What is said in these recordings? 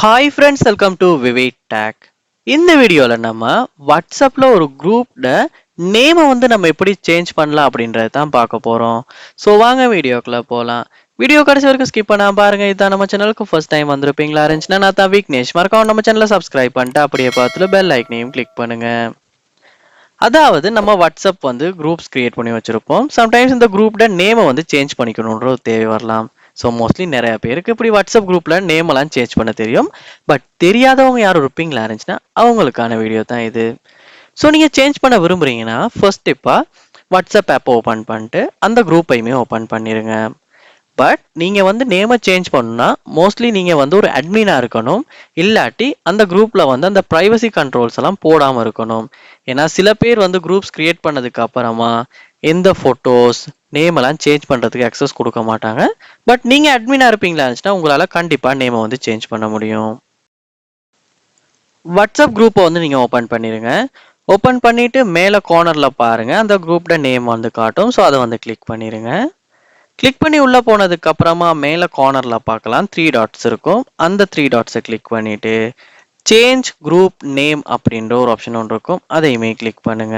Hi friends, welcome to Vivek take. இந்த வீடியோவில் நம்ம வாட்ஸ்அப்பில் ஒரு குரூப்ல நேமை வந்து நம்ம எப்படி சேஞ்ச் பண்ணலாம் அப்படின்றத தான் பார்க்க போகிறோம். ஸோ வாங்க வீடியோக்குள்ளே போகலாம். வீடியோ கடைசி வரைக்கும் ஸ்கிப் பண்ணாம பாருங்க. இதான் நம்ம சேனலுக்கு ஃபர்ஸ்ட் டைம் வந்திருப்பீங்களா இருந்துச்சுன்னா நான் தான் விக்னேஷ். மறக்காம நம்ம சேனலை சப்ஸ்கிரைப் பண்ணிட்டு அப்படியே பார்த்துட்டு பெல் ஐக்கனையும் கிளிக் பண்ணுங்க. அதாவது நம்ம வாட்ஸ்அப் வந்து குரூப்ஸ் கிரியேட் பண்ணி வச்சிருப்போம். சம்டைம்ஸ் இந்த குரூப்ல நேமை வந்து சேஞ்ச் பண்ணிக்கணுன்ற ஒரு தேவை வரலாம். ஸோ மோஸ்ட்லி நிறைய பேருக்கு இப்படி வாட்ஸ்அப் குரூப்ல நேம் எல்லாம் சேஞ்ச் பண்ண தெரியும். பட் தெரியாதவங்க யாரும் இருப்பீங்களா இருந்துச்சுன்னா அவங்களுக்கான வீடியோ தான் இது. ஸோ நீங்க சேஞ்ச் பண்ண விரும்புறீங்கன்னா ஃபர்ஸ்ட் ஸ்டெப்பா வாட்ஸ்அப் ஆப் ஓப்பன் பண்ணிட்டு அந்த குரூப்பையுமே ஓப்பன் பண்ணிருங்க. பட் நீங்க வந்து நேமை சேஞ்ச் பண்ணணும்னா மோஸ்ட்லி நீங்க வந்து ஒரு அட்மினா இருக்கணும். இல்லாட்டி அந்த குரூப்ல வந்து அந்த பிரைவசி கண்ட்ரோல்ஸ் எல்லாம் போடாம இருக்கணும். ஏன்னா சில பேர் வந்து குரூப்ஸ் கிரியேட் பண்ணதுக்கு அப்புறமா எந்த போட்டோஸ் நேம் எல்லாம் சேஞ்ச் பண்றதுக்கு அக்சஸ் கொடுக்க மாட்டாங்க. பட் நீங்க அட்மினா இருப்பீங்களா இருந்துச்சுன்னா உங்களால கண்டிப்பா நேமை வந்து சேஞ்ச் பண்ண முடியும். வாட்ஸ்அப் குரூப்பை வந்து நீங்க ஓப்பன் பண்ணிருங்க. ஓப்பன் பண்ணிட்டு மேல கார்னர்ல பாருங்க, அந்த குரூப்ல நேம் வந்து காட்டும். ஸோ அதை வந்து கிளிக் பண்ணிருங்க. கிளிக் பண்ணி உள்ள போனதுக்கு அப்புறமா மேல கார்னர்ல பார்க்கலாம் 3 டாட்ஸ் இருக்கும். அந்த 3 டாட்ஸை கிளிக் பண்ணிட்டு சேஞ்ச் குரூப் நேம் அப்படின்ற ஒரு ஆப்ஷன் ஒன்று இருக்கும். அதையுமே கிளிக் பண்ணுங்க.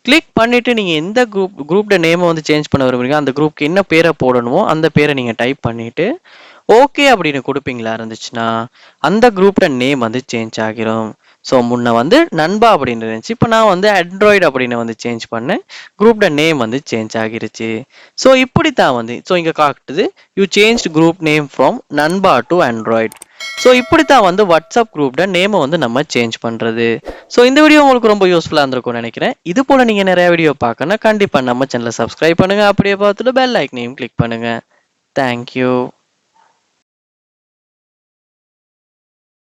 கிளிக் பண்ணிட்டு நீங்க எந்த குரூப்ட நேமை வந்து சேஞ்ச் பண்ண விரும்புறீங்க, அந்த குரூப்க்கு என்ன பேரை போடணுமோ அந்த பேரை நீங்க டைப் பண்ணிட்டு ஓகே அப்படின்னு கொடுப்பீங்களா இருந்துச்சுன்னா அந்த குரூப்ட நேம் வந்து சேஞ்ச் ஆகிரும். ஸோ முன்ன வந்து நண்பா அப்படின்னு இருந்துச்சு, இப்போ நான் வந்து ஆண்ட்ராய்டு அப்படின்னு வந்து சேஞ்ச் பண்ணேன். குரூப்ட நேம் வந்து சேஞ்ச் ஆகிருச்சு. ஸோ இப்படி தான் வந்து இங்கே காட்டுது you change group name from நண்பா டு ஆண்ட்ராய்டு. ஸோ இப்படி தான் வந்து வாட்ஸ்அப் குரூப்ட நேமை வந்து நம்ம சேஞ்ச் பண்ணுறது. ஸோ இந்த வீடியோ உங்களுக்கு ரொம்ப யூஸ்ஃபுல்லாக இருந்திருக்கும்னு நினைக்கிறேன். இது போல் நீங்கள் நிறைய வீடியோ பார்க்கணும் கண்டிப்பாக நம்ம சேனலை சப்ஸ்கிரைப் பண்ணுங்கள். அப்படியே பார்த்துட்டு பெல் ஐக்கனையும் கிளிக் பண்ணுங்கள். தேங்க்யூ.